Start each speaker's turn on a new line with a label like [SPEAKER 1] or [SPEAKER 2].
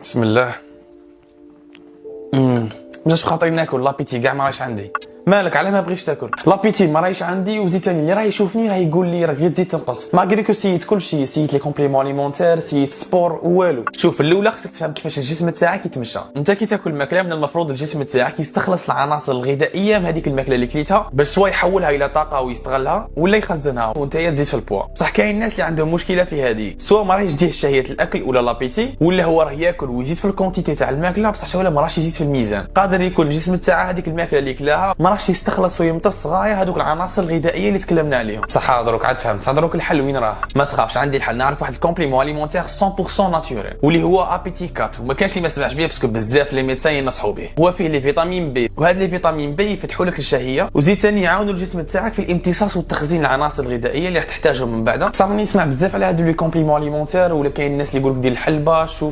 [SPEAKER 1] بسم الله. جات في خاطري ناكل لابيتي كاع ما راهيش عندي. مالك علاه ما بغيتش تاكل؟ لابيتي ما راهيش عندي، وزيد ثاني اللي راه يشوفني راه يقول لي راك غير تزيد تنقص، ماغري كو سيت كلشي، سيت لي كومبليمون اليمونتير، سيت سبور والو. شوف الاولى خصك تفهم كيفاش الجسم تاعك يتمشى. انت كي تاكل ماكله من المفروض الجسم تاعك يستخلص العناصر الغذائيه من هذيك الماكله اللي كليتها باش سوا يحولها الى طاقه ويستغلها ولا يخزنها وانت تزيد في البوا. بصح كاين الناس اللي عندهم مشكله في هذه، سوا ما راهيش تجيه شهيه الاكل ولا لابيتي، ولا هو راه ياكل ويزيد في الكونتيتي تاع الماكله بصح ولا ما راهش يزيد في الميزان. قادر يكون الجسم تاعه هذيك الماكله اللي كلاها ما راهش يستخلص ويمتص غايه هذوك العناصر الغذائيه اللي تكلمنا عليهم. صح دروك عاد فهمت. دروك الحل وين راه؟ ما تخافش، عندي الحل. نعرف واحد الكومبليمون اليمونتير 100% ناتوريل واللي هو ابيتي كات، وما كانش اللي ما سمعش بيه باسكو بزاف لي ميدسان ينصحوا به. هو فيه لي فيتامين بي، وهاد لي فيتامين بي يفتحوا لك الشهيه، وزيد ثاني يعاونوا الجسم تاعك في الامتصاص والتخزين العناصر الغذائيه اللي راح تحتاجهم من بعد. صار نسمع بزاف على هادو لي كومبليمون اليمونتير، ولا كاين الناس اللي يقولوا دير الحلبه. شوف